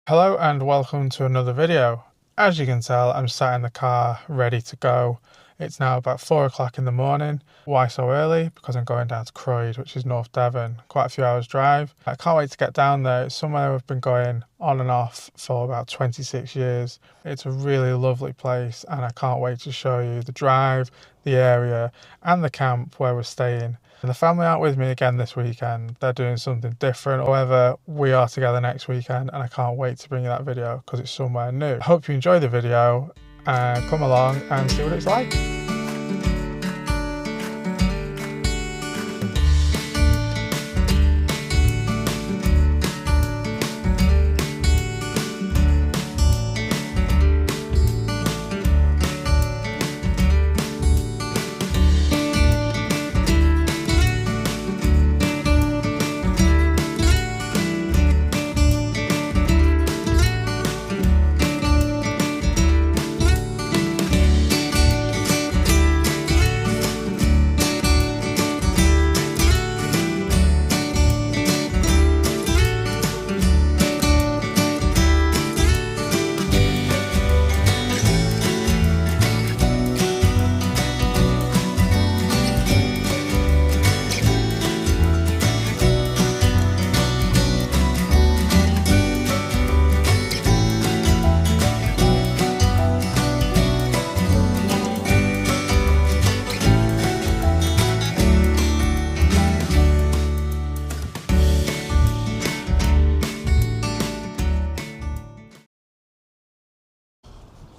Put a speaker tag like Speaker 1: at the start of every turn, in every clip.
Speaker 1: Hello and welcome to another video. As you can tell, I'm sat in the car ready to go. It's now about 4 o'clock in the morning. Why so early? Because I'm going down to Croyde, which is North Devon, quite a few hours drive. I can't wait to get down there. It's somewhere I've been going on and off for about 26 years. It's a really lovely place and I can't wait to show you the drive, the area and the camp where we're staying. And the family aren't with me again this weekend. They're doing something different. However, we are together next weekend and I can't wait to bring you that video because it's somewhere new. I hope you enjoy the video and come along and see what it's like.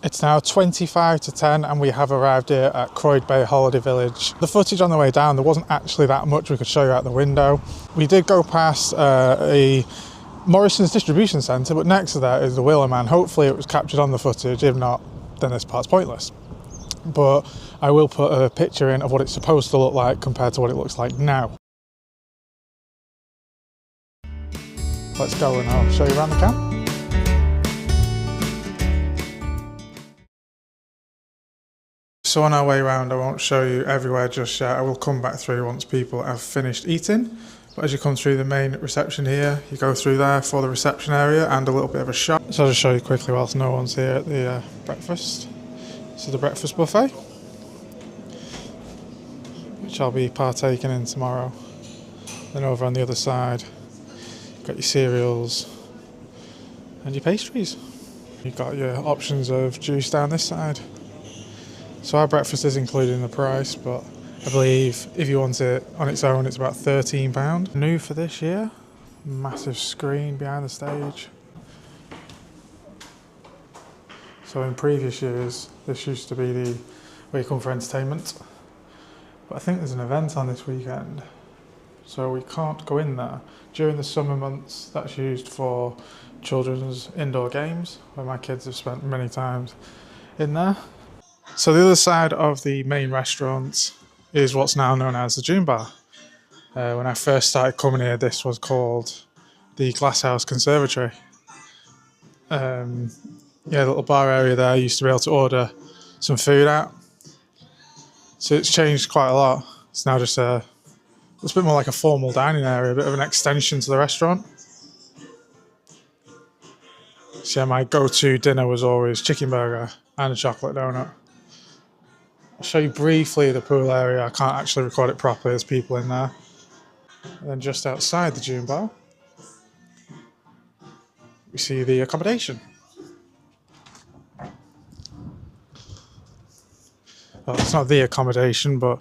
Speaker 1: It's now 25 to 10 and we have arrived here at Croyde Bay Holiday Village. The footage on the way down, there wasn't actually that much we could show you out the window. We did go past a Morrison's distribution centre, but next to that is the Willerman. Hopefully it was captured on the footage, if not, then this part's pointless. But I will put a picture in of what it's supposed to look like compared to what it looks like now. Let's go and I'll show you around the camp. So on our way around, I won't show you everywhere just yet. I will come back through once people have finished eating. But as you come through the main reception here, you go through there for the reception area and a little bit of a shop. So I'll just show you quickly whilst no one's here at the breakfast. This is the breakfast buffet, which I'll be partaking in tomorrow. Then over on the other side, you've got your cereals and your pastries. You've got your options of juice down this side. So our breakfast is included in the price, but I believe if you want it on its own, it's about £13. New for this year, massive screen behind the stage. So in previous years, this used to be where you come for entertainment. But I think there's an event on this weekend, so we can't go in there. During the summer months, that's used for children's indoor games, where my kids have spent many times in there. So the other side of the main restaurant is what's now known as the June Bar. When I first started coming here, this was called the Glasshouse Conservatory. Yeah, the little bar area there, you used to be able to order some food out. So it's changed quite a lot. It's now just it's a bit more like a formal dining area, a bit of an extension to the restaurant. So yeah, my go-to dinner was always chicken burger and a chocolate donut. I'll show you briefly the pool area. I can't actually record it properly, there's people in there. And then just outside the June Bar, we see the accommodation. Well, it's not the accommodation, but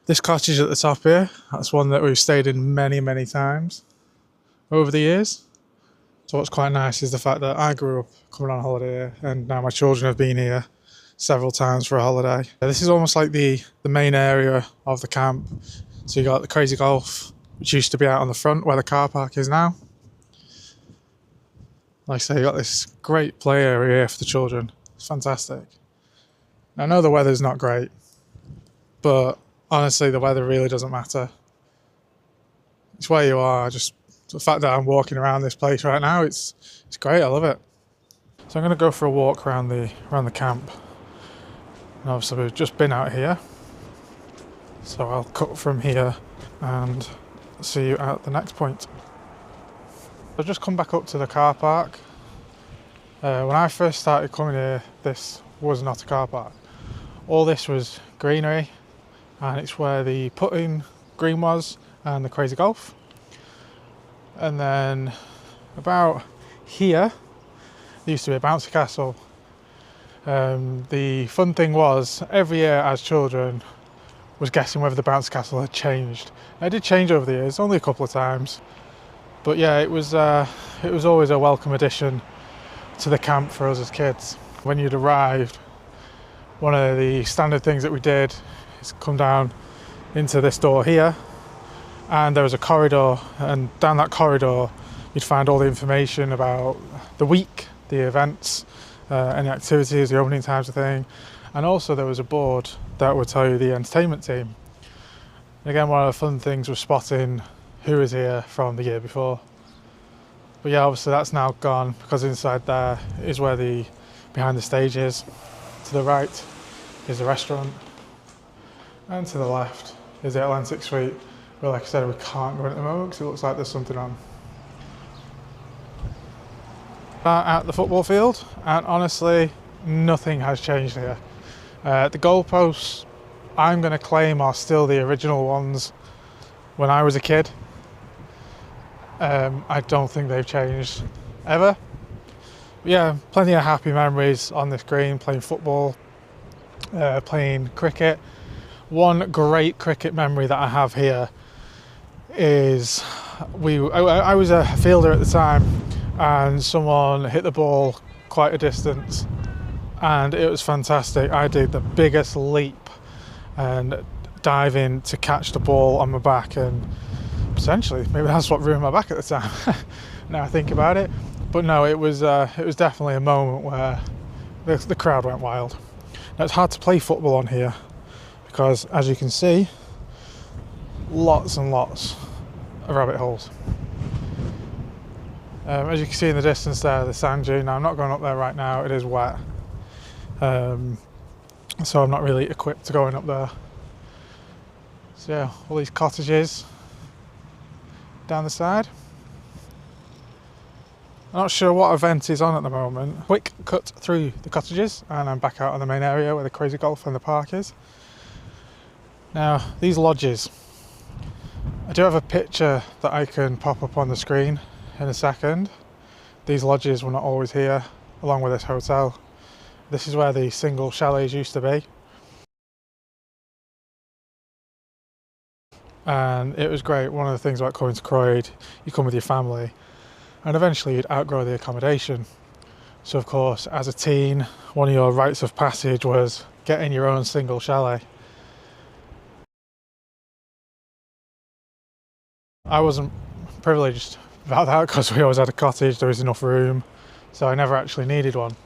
Speaker 1: this cottage at the top here, that's one that we've stayed in many, many times over the years. So what's quite nice is the fact that I grew up coming on holiday here, and now my children have been here several times for a holiday. This is almost like the main area of the camp. So you got the Crazy Golf, which used to be out on the front where the car park is now. Like I say, you got this great play area here for the children. It's fantastic. Now, I know the weather's not great, but honestly, the weather really doesn't matter. It's where you are. Just the fact that I'm walking around this place right now, it's great. I love it. So I'm going to go for a walk around the camp. And obviously we've just been out here, so I'll cut from here and see you at the next point. I've just come back up to the car park When I first started coming here, this was not a car park. All this was greenery, and it's where the putting green was and the crazy golf. And then about here, there used to be a bouncy castle. The fun thing was, every year as children, was guessing whether the bouncy castle had changed. It did change over the years, only a couple of times. But yeah, it was always a welcome addition to the camp for us as kids. When you'd arrived, one of the standard things that we did is come down into this door here, and there was a corridor, and down that corridor you'd find all the information about the week, the events, any activities, the opening times of thing, and also there was a board that would tell you the entertainment team. And again, one of the fun things was spotting who was here from the year before. But yeah, obviously that's now gone, because inside there is where the behind the stage is. To the right is the restaurant, and to the left is the Atlantic Suite, where, like I said, we can't go in at the moment because it looks like there's something on. At the football field, and honestly, nothing has changed here. The goalposts, I'm going to claim, are still the original ones when I was a kid. I don't think they've changed ever. But yeah, plenty of happy memories on this green, playing football, playing cricket. One great cricket memory that I have here is I was a fielder at the time, and someone hit the ball quite a distance, and it was fantastic. I did the biggest leap and dive in to catch the ball on my back, and potentially maybe that's what ruined my back at the time. Now I think about it, but no, it was definitely a moment where the crowd went wild. Now it's hard to play football on here because, as you can see, lots and lots of rabbit holes. As you can see in the distance there, the sand dune. Now I'm not going up there right now, it is wet, so I'm not really equipped to going up there. So yeah, all these cottages down the side. I'm not sure what event is on at the moment. Quick cut through the cottages and I'm back out on the main area where the crazy golf and the park is. Now these lodges, I do have a picture that I can pop up on the screen in a second. These lodges were not always here, along with this hotel. This is where the single chalets used to be. And it was great. One of the things about coming to Croyde, you come with your family, and eventually you'd outgrow the accommodation. So of course, as a teen, one of your rites of passage was getting your own single chalet. I wasn't privileged about that because we always had a cottage, there was enough room, so I never actually needed one.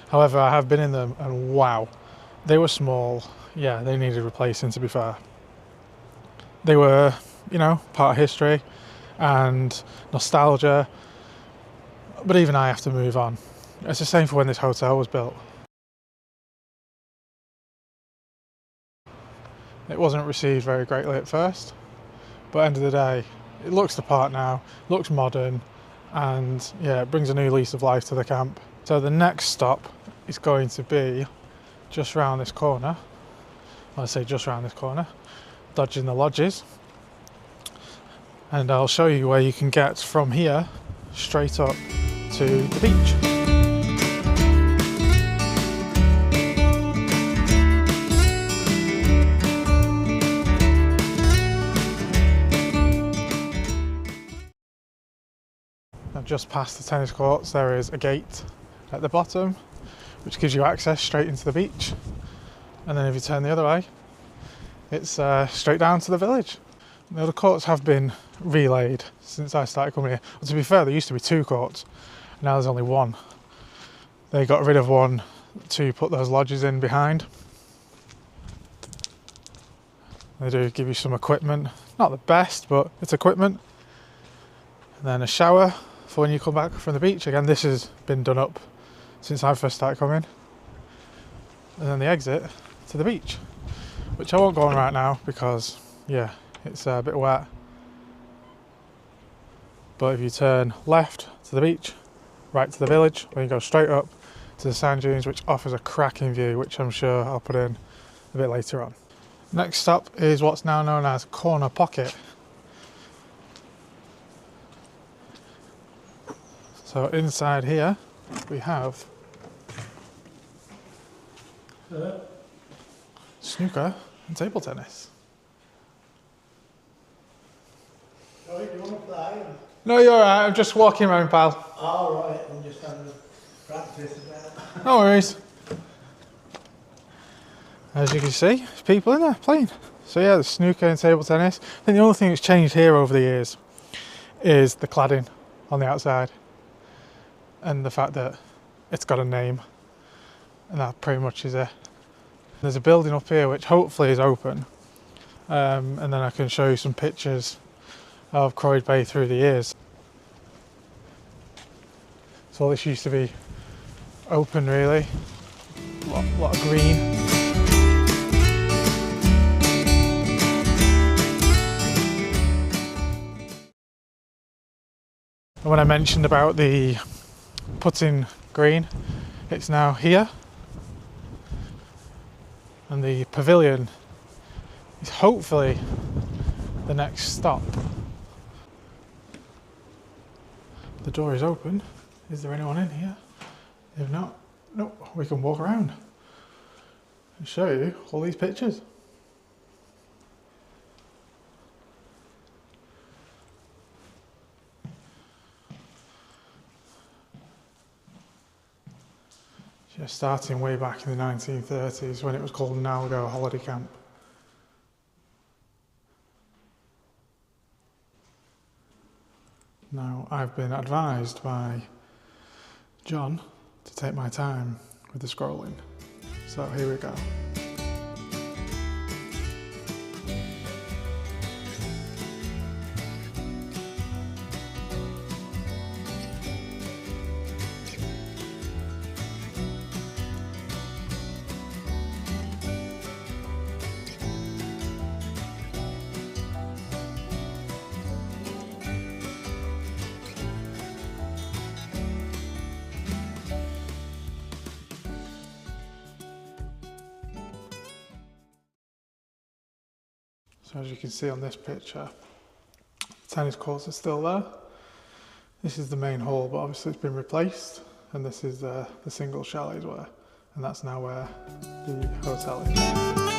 Speaker 1: However, I have been in them and wow, they were small. Yeah, they needed replacing, to be fair. They were, you know, part of history and nostalgia, but even I have to move on. It's the same for when this hotel was built. It wasn't received very greatly at first, but at the end of the day, it looks the part now, looks modern, and yeah, it brings a new lease of life to the camp. So the next stop is going to be just round this corner. Well, I say just round this corner, dodging the lodges, and I'll show you where you can get from here straight up to the beach. Now just past the tennis courts there is a gate at the bottom which gives you access straight into the beach, and then if you turn the other way it's straight down to the village. Now the courts have been relayed since I started coming here. Well, to be fair, there used to be 2 courts, now there's only 1. They got rid of one to put those lodges in behind. They do give you some equipment, not the best, but it's equipment. And then a shower for when you come back from the beach. Again, this has been done up since I first started coming. And then the exit to the beach, which I won't go on right now because, yeah, it's a bit wet. But if you turn left to the beach, right to the village, or you go straight up to the sand dunes, which offers a cracking view, which I'm sure I'll put in a bit later on. Next stop is what's now known as Corner Pocket. So inside here we have snooker and table tennis.
Speaker 2: Sorry, do you want to play?
Speaker 1: No, you're alright, I'm just walking around, pal.
Speaker 2: Oh, right, I'm just having a practice about.
Speaker 1: No worries. As you can see, there's people in there playing. So yeah, there's snooker and table tennis. I think the only thing that's changed here over the years is the cladding on the outside and the fact that it's got a name, and that pretty much is it. There's a building up here which hopefully is open, and then I can show you some pictures of Croyde Bay through the years. So all this used to be open really, a lot of green. And when I mentioned about the putting green, it's now here, and the pavilion is hopefully the next stop. The door is open. Is there anyone in here? If not, no, we can walk around and show you all these pictures. Just starting way back in the 1930s when it was called Nalgo Holiday Camp. Now, I've been advised by John to take my time with the scrolling, so here we go. So as you can see on this picture, tennis courts are still there. This is the main hall, but obviously it's been replaced, and this is the single chalets where, and that's now where the hotel is.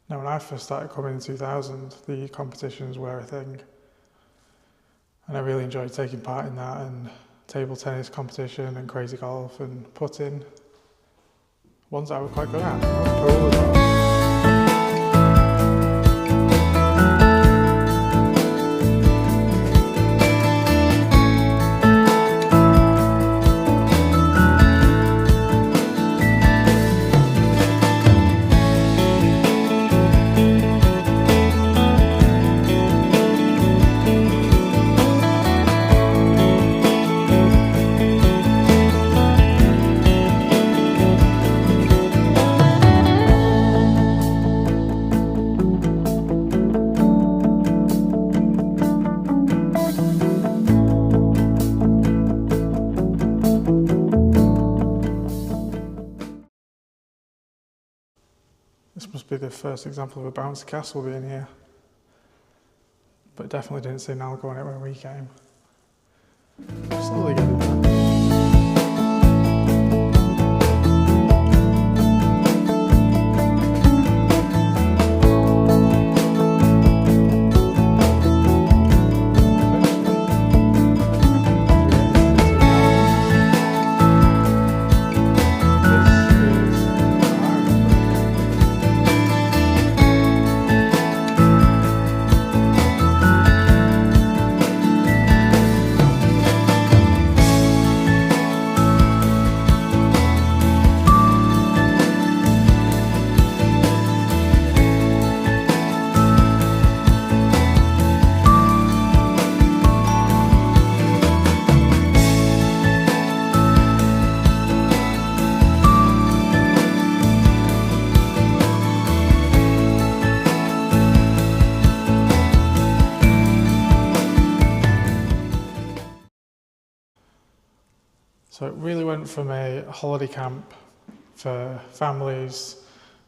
Speaker 1: Now, when I first started coming in 2000, the competitions were a thing, and I really enjoyed taking part in that, and table tennis competition and crazy golf and putting, ones that I was quite good at. Pool as well. be the first example of a bouncy castle being here. But it definitely didn't say Nalgo on it when we came. Slowly getting there. So it really went from a holiday camp for families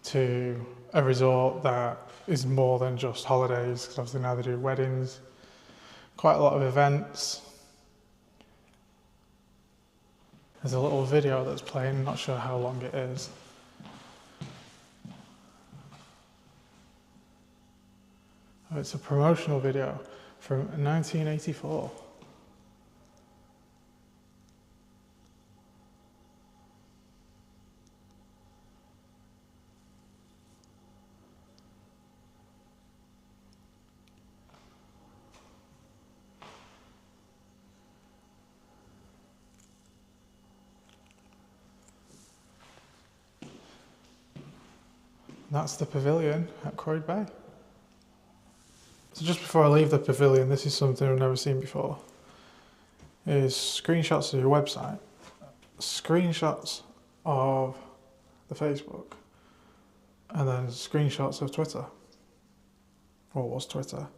Speaker 1: to a resort that is more than just holidays, because obviously now they do weddings, quite a lot of events. There's a little video that's playing, not sure how long it is. Oh, it's a promotional video from 1984. That's the pavilion at Croyde Bay. So just before I leave the pavilion, this is something I've never seen before, is screenshots of your website, screenshots of the Facebook, and then screenshots of Twitter, or was Twitter.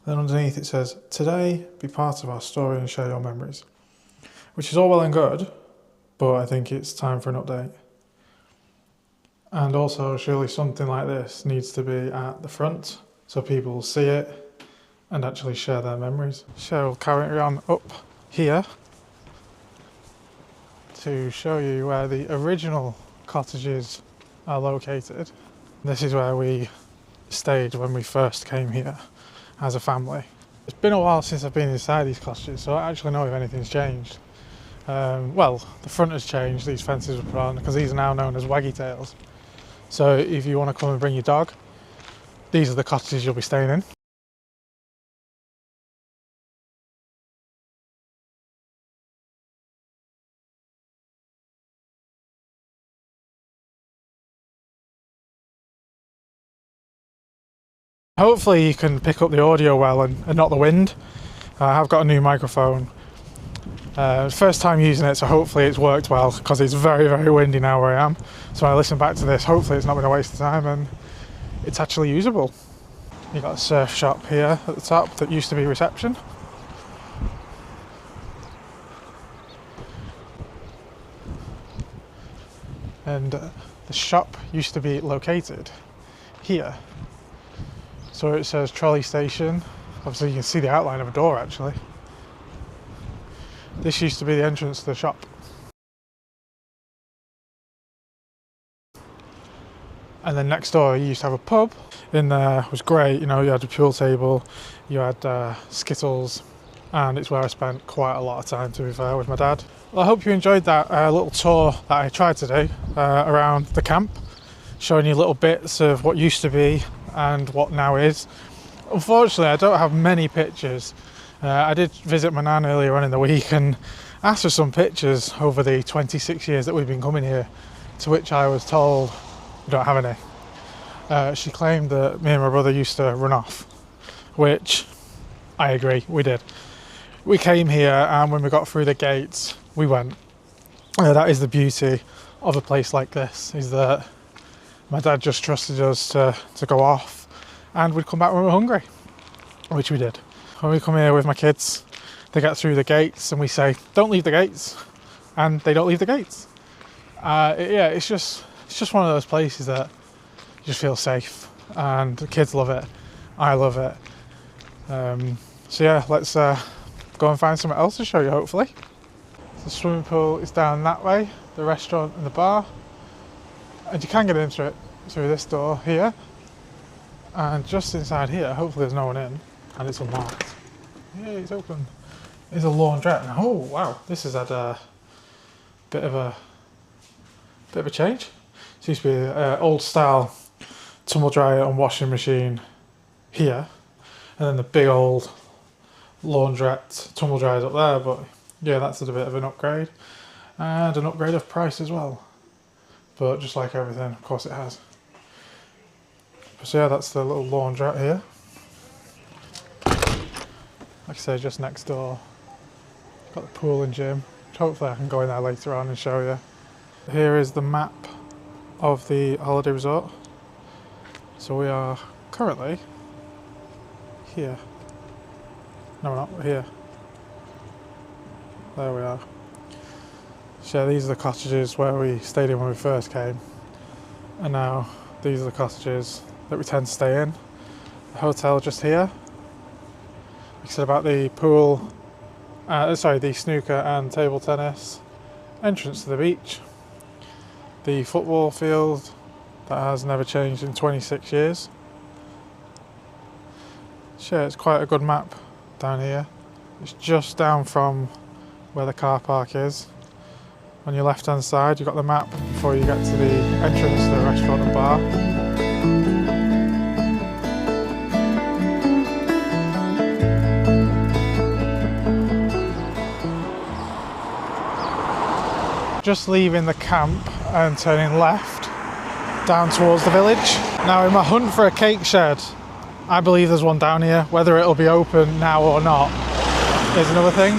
Speaker 1: Then underneath it says, today, be part of our story and share your memories, which is all well and good, but I think it's time for an update. And also, surely something like this needs to be at the front so people see it and actually share their memories. So we'll carry on up here to show you where the original cottages are located. This is where we stayed when we first came here as a family. It's been a while since I've been inside these cottages, so I actually know if anything's changed. Well, the front has changed, these fences were put on, because these are now known as waggy tails. So if you want to come and bring your dog, these are the cottages you'll be staying in. Hopefully you can pick up the audio well and not the wind. I have got a new microphone. First time using it, so hopefully it's worked well, because it's very, very windy now where I am. So when I listen back to this, hopefully it's not been a waste of time and it's actually usable. You've got a surf shop here at the top that used to be reception. And the shop used to be located here. So it says trolley station. Obviously you can see the outline of a door actually. This used to be the entrance to the shop. And then next door you used to have a pub. In there it was great, you know, you had a pool table, you had Skittles, and it's where I spent quite a lot of time, to be fair, with my dad. Well, I hope you enjoyed that little tour that I tried to do around the camp, showing you little bits of what used to be and what now is. Unfortunately, I don't have many pictures. I did visit my nan earlier on in the week and asked for some pictures over the 26 years that we've been coming here, to which I was told we don't have any. She claimed that me and my brother used to run off, which I agree, we did. We came here and when we got through the gates, we went. That is the beauty of a place like this, is that my dad just trusted us to go off and we'd come back when we were hungry, which we did. When we come here with my kids, they get through the gates and we say, don't leave the gates, and they don't leave the gates. Yeah, it's just one of those places that you just feel safe, and the kids love it. I love it. So yeah, let's go and find something else to show you, hopefully. The swimming pool is down that way, the restaurant and the bar, and you can get into it through this door here, and just inside here, hopefully there's no one in, and it's unlocked. Yeah, it's open. There's a laundrette, and oh wow, this has had a bit of a change. It used to be an old style tumble dryer and washing machine here, and then the big old laundrette tumble dryers up there, but yeah, that's a bit of an upgrade, and an upgrade of price as well, but just like everything, of course it has. So yeah, that's the little laundrette here, like I say, just next door. Got the pool and gym, which hopefully I can go in there later on and show you. Here is the map of the holiday resort. So we are currently here. No, we're not, we're here. There we are. So these are the cottages where we stayed in when we first came. And now these are the cottages that we tend to stay in. The hotel just here. Like I said about the pool, the snooker and table tennis. Entrance to the beach. The football field that has never changed in 26 years. So yeah, it's quite a good map down here. It's just down from where the car park is. On your left hand side you've got the map before you get to the entrance to the restaurant and bar. Just leaving the camp and turning left down towards the village. Now in my hunt for a cake shed, I believe there's one down here. Whether it'll be open now or not is another thing.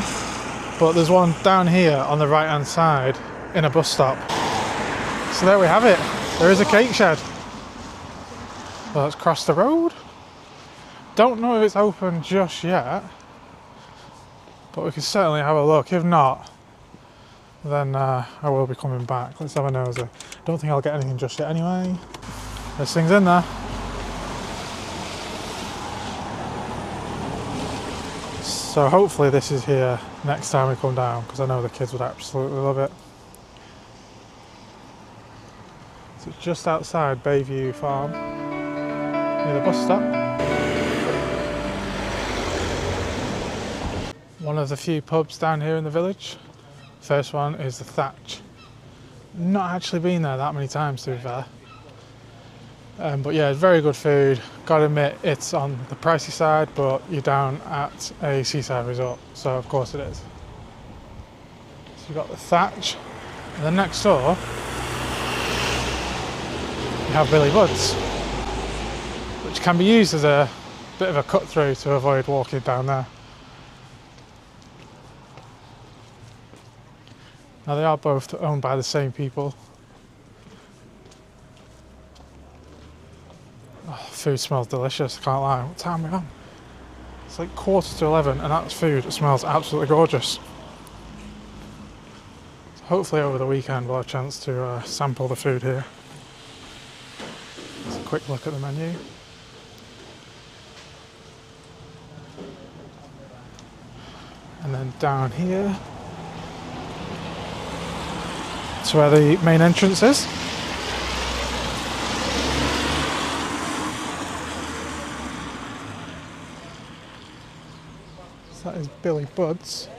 Speaker 1: But there's one down here on the right hand side in a bus stop. So there we have it. There is a cake shed. Well, let's cross the road. Don't know if it's open just yet, but we can certainly have a look. If not, then I will be coming back. Let's have a nosy. Don't think I'll get anything just yet anyway. There's things in there. So hopefully this is here next time we come down, because I know the kids would absolutely love it. So it's just outside Bayview Farm, near the bus stop. One of the few pubs down here in the village. First one is the Thatch. Not actually been there that many times, to be fair. But yeah, very good food. Gotta admit, it's on the pricey side, but you're down at a seaside resort, so of course it is. So you've got the Thatch, and then next door you have Billy Budd's, which can be used as a bit of a cut through to avoid walking down there. Now they are both owned by the same people. Oh, food smells delicious, I can't lie. What time are we on? It's like 11:15 and that's food. It smells absolutely gorgeous. So hopefully over the weekend we'll have a chance to sample the food here. Let's have a quick look at the menu. And then down here to where the main entrance is. So that is Billy Budd's.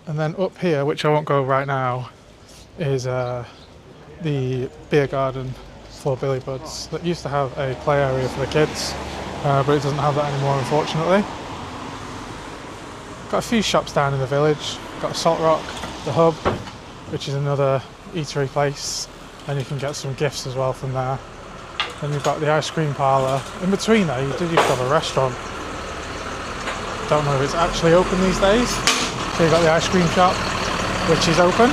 Speaker 1: And then up here, which I won't go right now, is the beer garden for Billy Budd's that used to have a play area for the kids, but it doesn't have that anymore, unfortunately. Got a few shops down in the village. Got Salt Rock, the Hub, which is another eatery place, and you can get some gifts as well from there. Then you've got the ice cream parlour. In between there, you did used to have a restaurant. Don't know if it's actually open these days. So you've got the ice cream shop, which is open.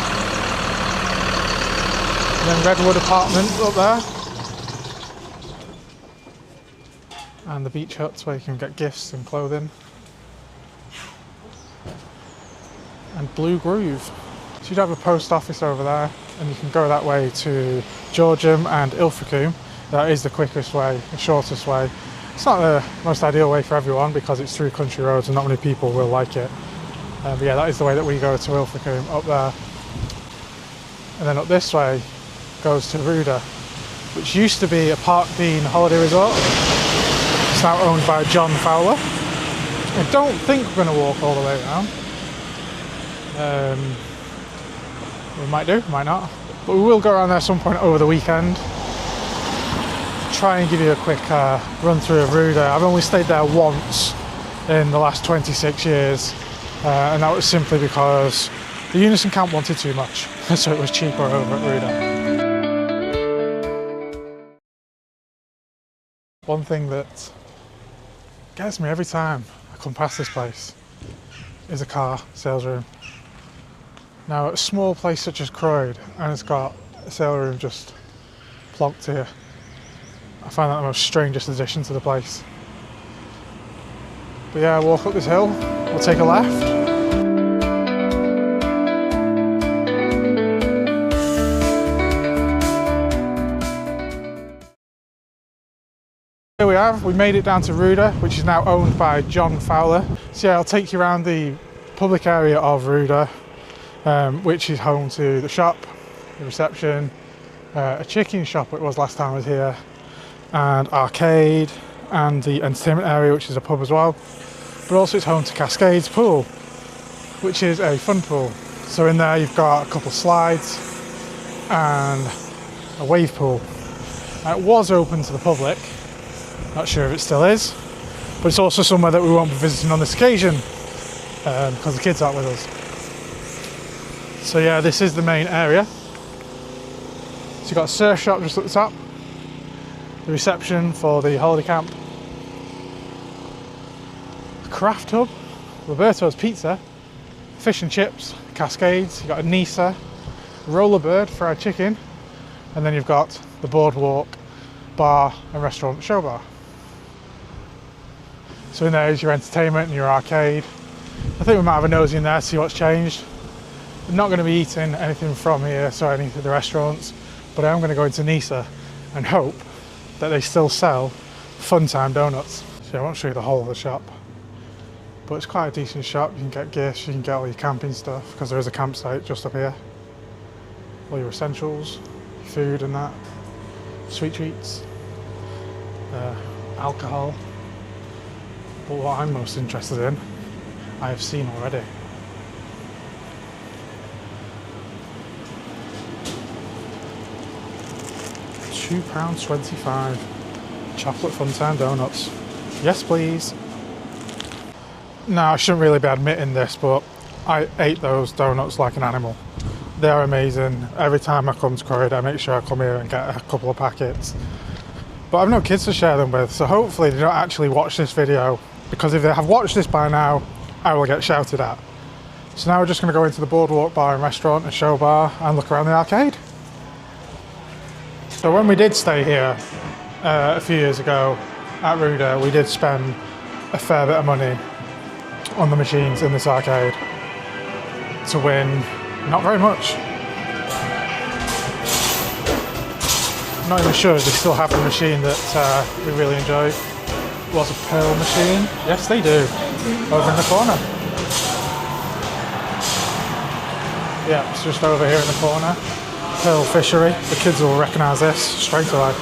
Speaker 1: And then Redwood Apartment up there. And the beach huts where you can get gifts and clothing. And Blue Groove. So you'd have a post office over there. and you can go that way to Georgium and Ilfracombe. That is the quickest way, the shortest way. It's not the most ideal way for everyone because it's through country roads and not many people will like it. But yeah, that is the way that we go to Ilfracombe, up there. And then up this way goes to Ruda, which used to be a Park Dean holiday resort. It's now owned by John Fowler. I don't think we're going to walk all the way around. We might do, might not. But we will go around there at some point over the weekend. Try and give you a quick run through of Ruda. I've only stayed there once in the last 26 years. And that was simply because the Unison camp wanted too much. So it was cheaper over at Ruda. One thing that gets me every time I come past this place is a car sales room. Now, a small place such as Croyde, and it's got a sale room just plonked here. I find that the most strangest addition to the place. But yeah, walk up this hill, we'll take a left. Here we have, we made it down to Ruda, which is now owned by John Fowler. So yeah, I'll take you around the public area of Ruda, which is home to the shop, the reception, a chicken shop it was last time I was here, and arcade, and the entertainment area, which is a pub as well. But also it's home to Cascades Pool, which is a fun pool. So in there you've got a couple slides and a wave pool. Now, it was open to the public, not sure if it still is, but it's also somewhere that we won't be visiting on this occasion because the kids aren't with us. So yeah, this is the main area. So you've got a surf shop just at the top, the reception for the holiday camp, a craft hub, Roberto's Pizza, fish and chips, Cascades, you've got a Nisa, Rollerbird, fried chicken, and then you've got the boardwalk, bar and restaurant show bar. So in there is your entertainment and your arcade. I think we might have a nosy in there to see what's changed. I'm not going to be eating anything from here, so any of the restaurants, but I am going to go into Nisa and hope that they still sell Fun Time donuts. So I won't show you the whole of the shop, but it's quite a decent shop. You can get gifts, you can get all your camping stuff, because there is a campsite just up here. All your essentials, food and that, sweet treats, alcohol. But what I'm most interested in, I have seen already. £2.25 chocolate Fun Time donuts. Yes, please. Now, I shouldn't really be admitting this, but I ate those donuts like an animal. They are amazing. Every time I come to Croyde, I make sure I come here and get a couple of packets. But I've no kids to share them with, so hopefully they don't actually watch this video, because if they have watched this by now, I will get shouted at. So now we're just going to go into the boardwalk bar and restaurant and show bar and look around the arcade. So when we did stay here a few years ago at Ruda, we did spend a fair bit of money on the machines in this arcade to win not very much. I'm not even sure if they still have the machine that we really enjoyed. It was a pearl machine. Yes, they do. Over in the corner. Yeah, it's just over here in the corner. Pearl Fishery. The kids will recognise this straight away.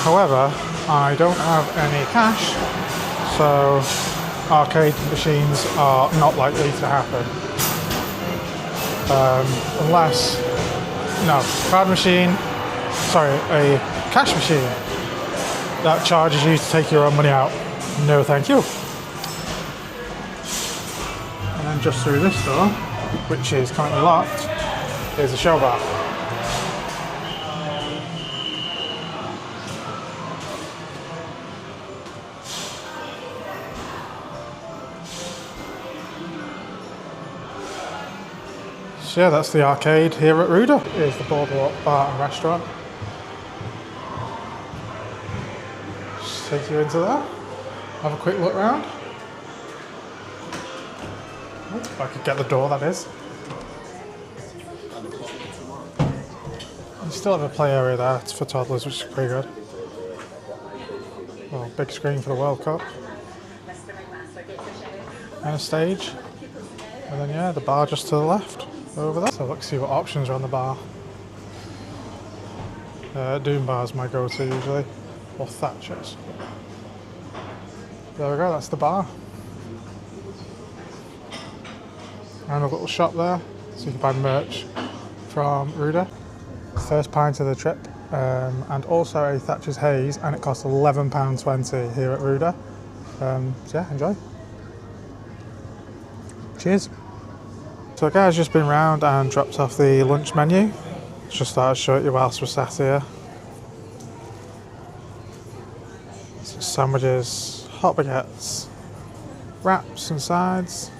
Speaker 1: However, I don't have any cash, so arcade machines are not likely to happen. Unless, no, card machine, sorry, a cash machine that charges you to take your own money out. No, thank you. And then just through this door, which is currently locked, is a show bar. So yeah, that's the arcade here at Ruda. Here's the boardwalk bar and restaurant. Just take you into there. Have a quick look around. If I could get the door, that is. You still have a play area there for toddlers, which is pretty good. Well, big screen for the World Cup. And a stage. And then yeah, the bar just to the left, over there. So let's see what options are on the bar. Doom bar's my go-to usually, or Thatcher's. There we go, that's the bar. And a little shop there, so you can buy merch from Ruda. First pint of the trip, and also a Thatcher's Haze, and it costs £11.20 here at Ruda. So yeah, enjoy. Cheers. So the guy's just been round and dropped off the lunch menu. Just thought I'd show it you whilst we're sat here. So sandwiches, hot baguettes, wraps and sides.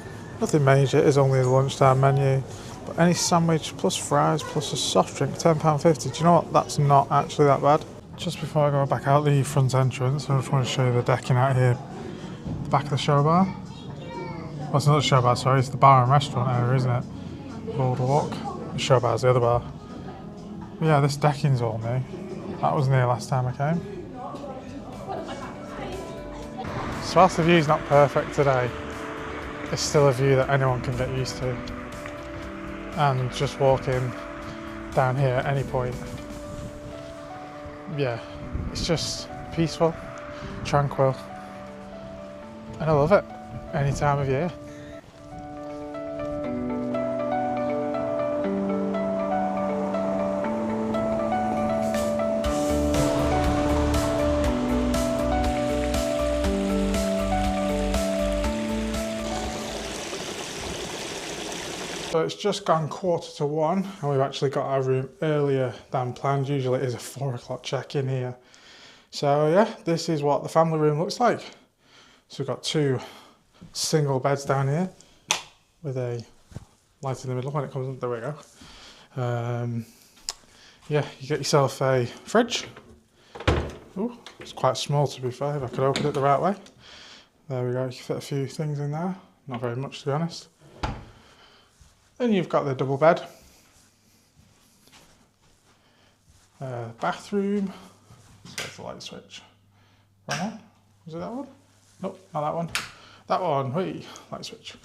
Speaker 1: Nothing major, it is only the lunchtime menu. But any sandwich plus fries plus a soft drink, £10.50. Do you know what? That's not actually that bad. Just before I go back out the front entrance, I just want to show you the decking out here. The back of the show bar. Well, it's not the show bar, sorry, it's the bar and restaurant area, isn't it? Boardwalk. The show bar's the other bar. But yeah, this decking's all new. That wasn't here last time I came. So whilst the view's not perfect today, it's still a view that anyone can get used to. And just walking down here at any point, yeah, it's just peaceful, tranquil, and I love it any time of year. So it's just gone 1:45 and we've actually got our room earlier than planned. Usually it is a 4 o'clock check-in here. So yeah, this is what the family room looks like. So we've got 2 single beds down here with a light in the middle when it comes up. There we go. Yeah, you get yourself a fridge. Ooh, it's quite small to be fair, if I could open it the right way. There we go, you can fit a few things in there. Not very much to be honest. Then you've got the double bed. Bathroom. So there's the light switch. Right on? Was it that one? Nope, not that one. That one, whee, light switch.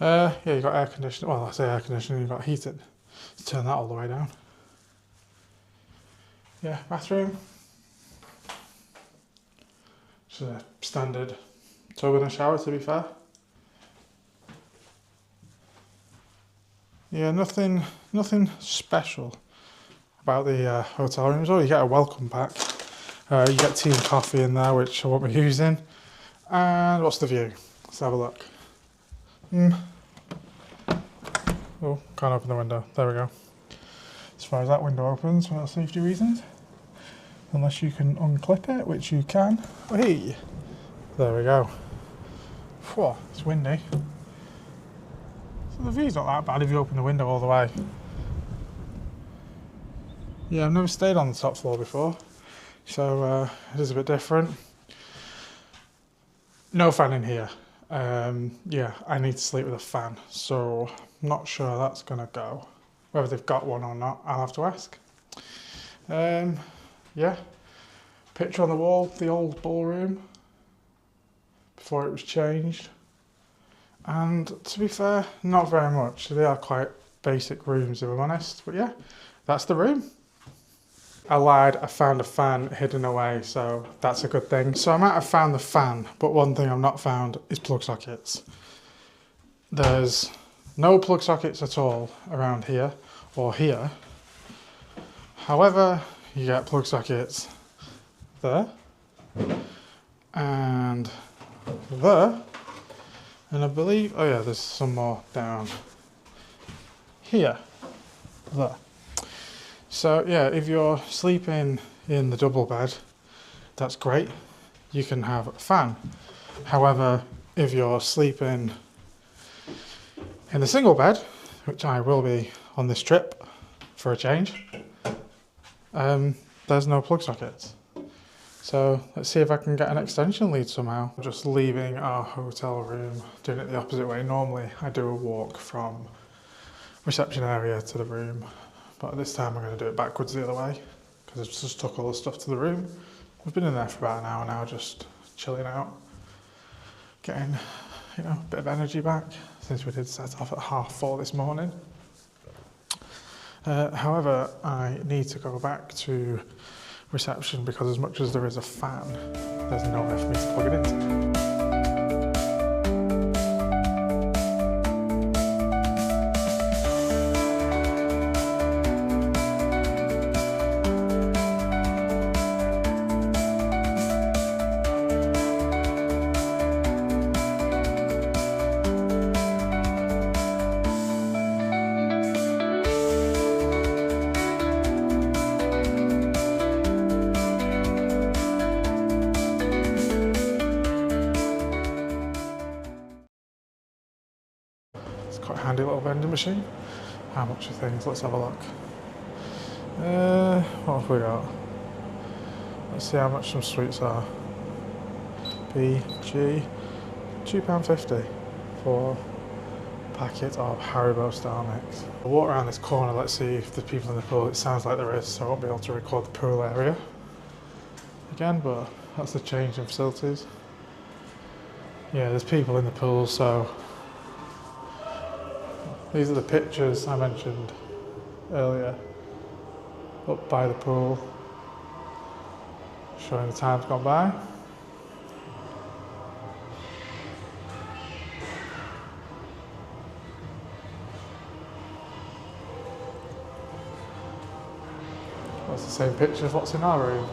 Speaker 1: Yeah, you've got air conditioning. Well, I say air conditioning, you've got heating. Let's turn that all the way down. Yeah, bathroom. Just a standard tub and a shower, to be fair. Yeah, nothing special about the hotel rooms. Oh, you get a welcome pack. You get tea and coffee in there, which I won't be using. And what's the view? Let's have a look. Oh, can't open the window. There we go. As far as that window opens, for safety reasons. Unless you can unclip it, which you can. Hey, there we go. Whew, it's windy. So the view's not that bad if you open the window all the way. Yeah, I've never stayed on the top floor before, so it is a bit different. No fan in here. Yeah, I need to sleep with a fan, so I'm not sure how that's gonna go. Whether they've got one or not, I'll have to ask. Yeah, picture on the wall, the old ballroom before it was changed. And to be fair, not very much. They are quite basic rooms if I'm honest, but yeah, that's the room. I lied, I found a fan hidden away, so that's a good thing. So I might have found the fan, but one thing I've not found is plug sockets. There's no plug sockets at all around here or here. However, you get plug sockets there and there. And I believe, oh yeah, there's some more down here, there. So yeah, if you're sleeping in the double bed, that's great. You can have a fan. However, if you're sleeping in the single bed, which I will be on this trip for a change, there's no plug sockets. So let's see if I can get an extension lead somehow. Just leaving our hotel room, doing it the opposite way. Normally I do a walk from reception area to the room, but this time I'm going to do it backwards the other way because I've just took all the stuff to the room. We've been in there for about an hour now, just chilling out, getting, you know, a bit of energy back since we did set off at 4:30 this morning. However, I need to go back to reception because as much as there is a fan, there's nowhere for me to plug it into. Quite a handy little vending machine. How much are things? Let's have a look. What have we got? Let's see how much some sweets are. B, G, £2.50 for a packet of Haribo Star Mix. I'll walk around this corner, let's see if there's people in the pool. It sounds like there is, so I won't be able to record the pool area again, but that's the change in facilities. Yeah, there's people in the pool, so these are the pictures I mentioned earlier, up by the pool, showing the time's gone by. That's the same picture as what's in our room.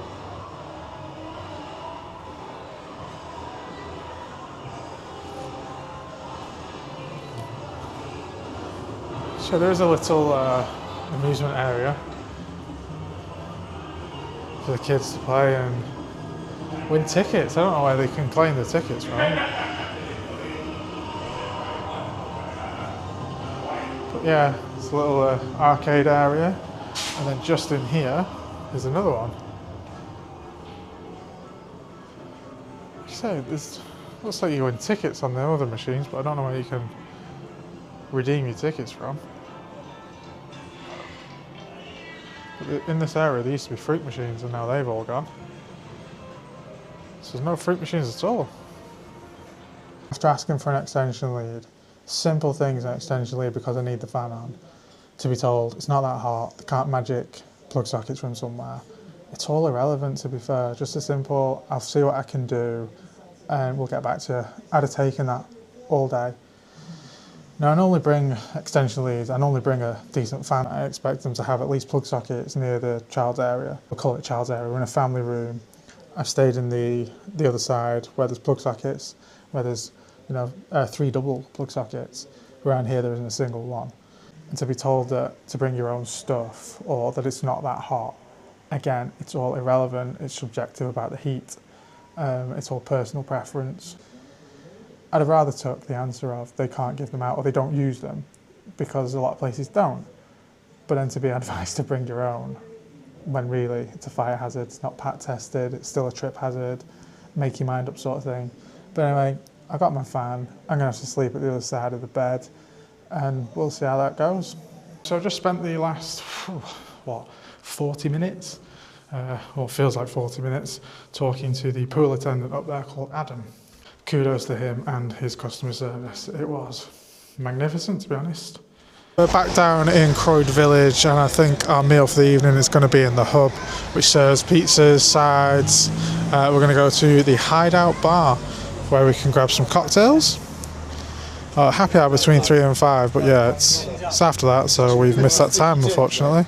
Speaker 1: So there is a little amusement area for the kids to play and win tickets. I don't know where they can claim the tickets from. But yeah, it's a little arcade area. And then just in here is another one. So this looks like you win tickets on the other machines, but I don't know where you can redeem your tickets from. In this area there used to be fruit machines and now they've all gone. So there's no fruit machines at all. After asking for an extension lead, simple things in extension lead because I need the fan on, to be told it's not that hot, they can't magic plug sockets from somewhere. It's all irrelevant, to be fair, just a simple, I'll see what I can do and we'll get back to you. I'd have taken that all day. Now I normally bring extension leads, I normally bring a decent fan. I expect them to have at least plug sockets near the child's area. We'll call it child's area, we're in a family room. I've stayed in the other side where there's plug sockets, where there's 3 double plug sockets. Around here there isn't a single one. And to be told that to bring your own stuff or that it's not that hot, again, it's all irrelevant, it's subjective about the heat, it's all personal preference. I'd have rather took the answer of they can't give them out or they don't use them because a lot of places don't. But then to be advised to bring your own when really it's a fire hazard, it's not pat tested, it's still a trip hazard, make your mind up sort of thing. But anyway, I got my fan, I'm gonna have to sleep at the other side of the bed and we'll see how that goes. So I've just spent the last, 40 minutes, or feels like 40 minutes, talking to the pool attendant up there called Adam. Kudos to him and his customer service. It was magnificent, to be honest. We're back down in Croyde Village and I think our meal for the evening is going to be in the hub, which serves pizzas, sides. We're going to go to the Hideout bar where we can grab some cocktails. Happy hour between 3 and 5, but yeah, it's after that, so we've missed that time unfortunately.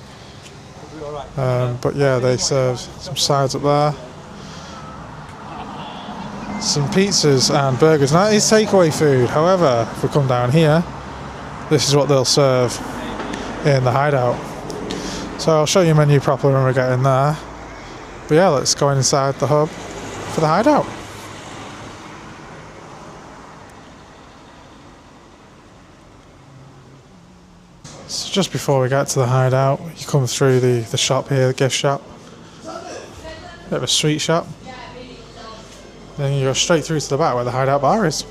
Speaker 1: But yeah, they serve some sides up there. Some pizzas and burgers. Now that is takeaway food, however, if we come down here, this is what they'll serve in the Hideout. So I'll show you the menu properly when we get in there. But yeah, let's go inside the hub for the Hideout. So just before we get to the Hideout, you come through the shop here, the gift shop. Bit of a sweet shop. Then you go straight through to the back where the Hideout bar is.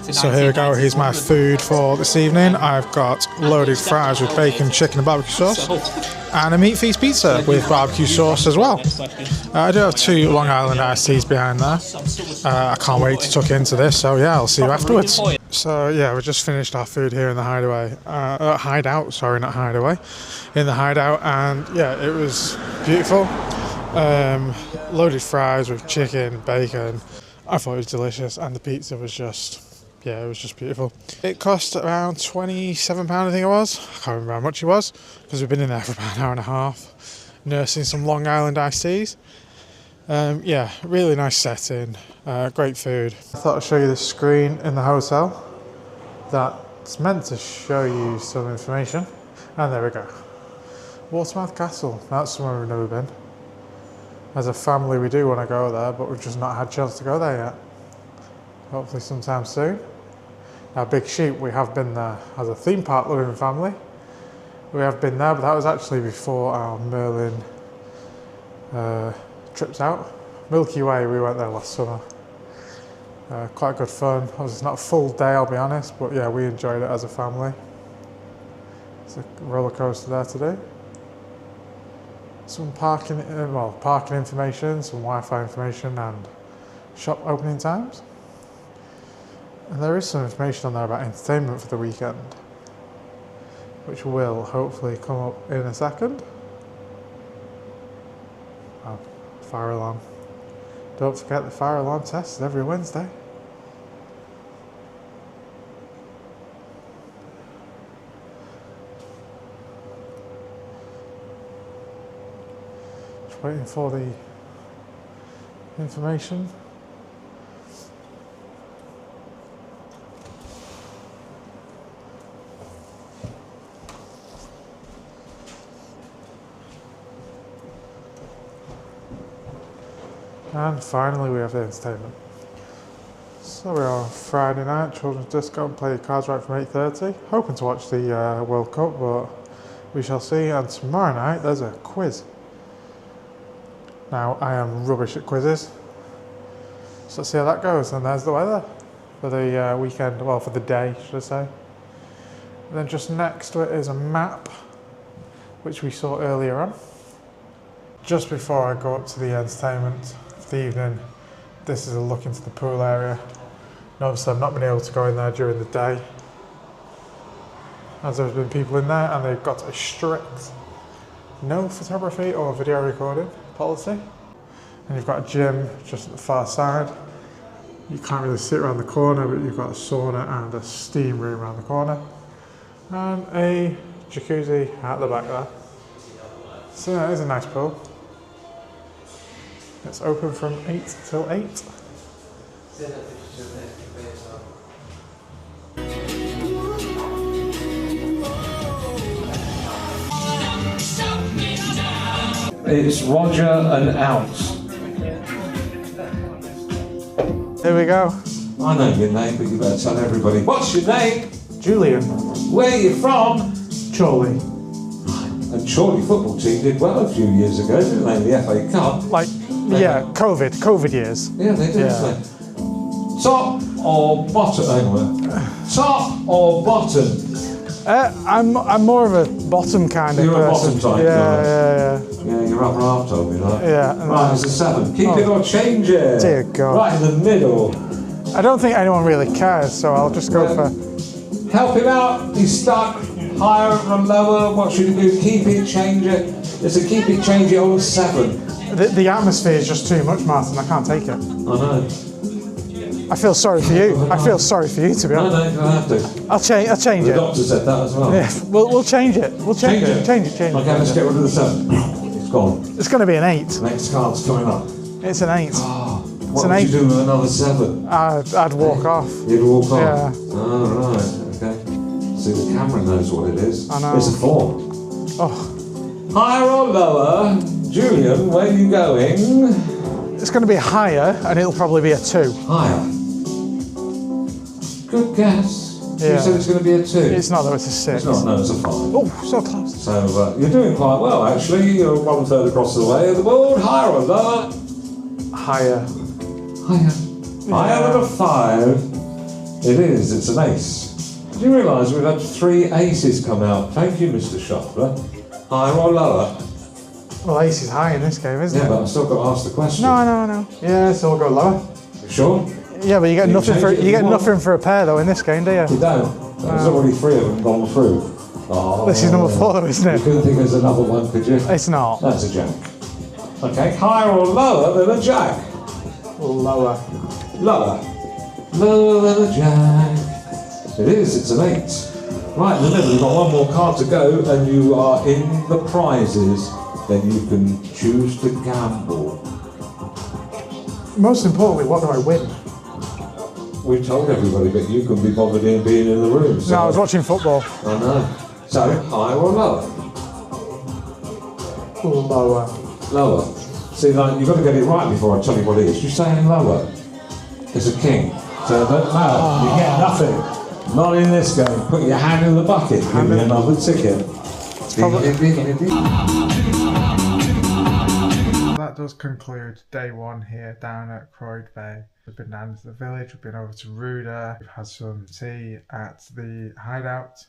Speaker 1: So here we go, here's my food for this evening. I've got loaded fries with bacon, chicken and barbecue sauce, and a meat feast pizza with barbecue sauce as well. I do have 2 Long Island iced teas behind there. I can't wait to tuck into this, so yeah, I'll see you afterwards. So yeah, we just finished our food here in the Hideout, sorry, not Hideaway, in the Hideout, and yeah, it was beautiful. Loaded fries with chicken, bacon. I thought it was delicious, and the pizza was just, yeah, it was just beautiful. It cost around £27, I think it was. I can't remember how much it was, because we've been in there for about an hour and a half, nursing some Long Island iced teas. Yeah, really nice setting, great food. I thought I'd show you the screen in the hotel that's meant to show you some information. And there we go. Watermouth Castle, that's somewhere we've never been. As a family we do want to go there, but we've just not had a chance to go there yet. Hopefully sometime soon. Now Big Sheep, we have been there as a theme park loving family. We have been there, but that was actually before our Merlin trips out. Milky Way, we went there last summer. Quite good fun. It's not a full day, I'll be honest, but yeah, we enjoyed it as a family. It's a roller coaster there today. Some parking information, some Wi-Fi information, and shop opening times. And there is some information on there about entertainment for the weekend, which will hopefully come up in a second. Oh, fire alarm. Don't forget the fire alarm test is every Wednesday. Just waiting for the information. And finally we have the entertainment. So we are on Friday night, children's disco, and play cards right from 8:30. Hoping to watch the World Cup, but we shall see. And tomorrow night there's a quiz. Now I am rubbish at quizzes, so let's see how that goes. And there's the weather for the weekend, well, for the day should I say. And then just next to it is a map, which we saw earlier on. Just before I go up to the entertainment for the evening, this is a look into the pool area. And obviously I've not been able to go in there during the day, as there's been people in there and they've got a strict no photography or video recording policy. And you've got a gym just at the far side. You can't really sit around the corner, but you've got a sauna and a steam room around the corner. And a jacuzzi at the back there. So yeah, it is a nice pool. It's open from 8 till 8.
Speaker 3: It's Roger and out.
Speaker 1: Here we go.
Speaker 3: I know your name, but you better tell everybody. What's your name?
Speaker 1: Julian.
Speaker 3: Where are you from?
Speaker 1: Chorley.
Speaker 3: And Chorley football team did well a few years ago, didn't they? The FA Cup.
Speaker 1: Like, yeah, COVID years.
Speaker 3: Yeah, they did.
Speaker 1: Yeah.
Speaker 3: Top or bottom? Hang on. Top or bottom?
Speaker 1: I'm more of a bottom kind of person.
Speaker 3: You're a bottom type.
Speaker 1: Yeah.
Speaker 3: Yeah, your upper half told me that.
Speaker 1: Yeah.
Speaker 3: Right, it's a 7. Keep it or change it.
Speaker 1: Dear God.
Speaker 3: Right in the middle.
Speaker 1: I don't think anyone really cares, so I'll just go for...
Speaker 3: Help him out. He's stuck. Higher or lower. What should he do? Keep it, change it. It's a keep it, change it on 7.
Speaker 1: The atmosphere is just too much, Martin. I can't take it.
Speaker 3: I know.
Speaker 1: I feel sorry for you. I feel sorry for you, to be honest.
Speaker 3: No, you don't have to.
Speaker 1: I'll change
Speaker 3: The
Speaker 1: it.
Speaker 3: doctor said that as well.
Speaker 1: Yeah, we'll change it. We'll change it. Change it.
Speaker 3: Okay, let's get rid of the 7. It's gone.
Speaker 1: It's going to be an 8.
Speaker 3: Next card's coming up.
Speaker 1: It's an 8.
Speaker 3: Oh,
Speaker 1: It's
Speaker 3: what
Speaker 1: an
Speaker 3: would
Speaker 1: 8.
Speaker 3: you do with another 7?
Speaker 1: I'd walk off.
Speaker 3: You'd walk on?
Speaker 1: Yeah.
Speaker 3: Oh, right, okay. See, the camera knows what it is.
Speaker 1: I know.
Speaker 3: It's a 4.
Speaker 1: Oh,
Speaker 3: Higher or lower? Julian, where are you going?
Speaker 1: it's going to be higher, and it'll probably be a 2.
Speaker 3: Higher. Good guess.
Speaker 1: Yeah.
Speaker 3: You said it's going to be a 2.
Speaker 1: It's not though. It's a 6.
Speaker 3: It's not, no, it's a 5.
Speaker 1: Oh, so close.
Speaker 3: So you're doing quite well, actually. You're 1/3 across the way of the board. Higher or lower?
Speaker 1: Higher.
Speaker 3: Higher. Higher than a 5. It is, it's an ace. Do you realise we've had 3 aces come out? Thank you, Mr. Shuffler. Higher or lower?
Speaker 1: Well, ace is high in this game, isn't it?
Speaker 3: Yeah, but I've still got to ask the question.
Speaker 1: No, I know. Yeah, so we'll go lower.
Speaker 3: You sure?
Speaker 1: Yeah, but you get nothing for a pair though in this game, do you?
Speaker 3: You don't. There's already 3 of them gone through. Oh,
Speaker 1: This is number 4 though, isn't
Speaker 3: you
Speaker 1: it?
Speaker 3: couldn't think there's another one, could you?
Speaker 1: It's not.
Speaker 3: That's a jack. Okay, higher or lower than a jack?
Speaker 1: Lower.
Speaker 3: Lower. Lower than a jack. It is, it's an 8. Right, in the middle, you've got 1 more card to go and you are in the prizes. Then you can choose to gamble.
Speaker 1: Most importantly, what do I win?
Speaker 3: We told everybody, but you couldn't be bothered in being in the room. So.
Speaker 1: No, I was watching football.
Speaker 3: I know. So, higher or lower?
Speaker 1: Lower.
Speaker 3: Lower. See, like, you've got to get it right before I tell you what it is. You're saying lower. It's a king. So, no, you get nothing. Not in this game. Put your hand in the bucket. Give me another ticket.
Speaker 1: That does conclude day 1 here down at Croyde Bay. We've been down to the village, we've been over to Ruda, we've had some tea at the Hideout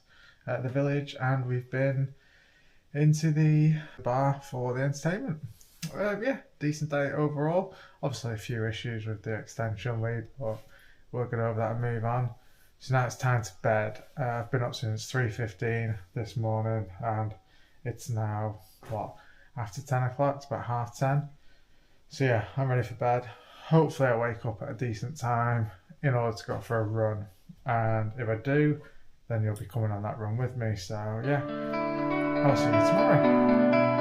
Speaker 1: at the village, and we've been into the bar for the entertainment. Yeah, decent day overall. Obviously a few issues with the extension lead, but we'll get over that and move on. So now it's time to bed. I've been up since 3:15 this morning, and it's now, what, after 10 o'clock? It's about 10:30. So yeah, I'm ready for bed. Hopefully I wake up at a decent time in order to go for a run. And if I do, then you'll be coming on that run with me. So yeah, I'll see you tomorrow.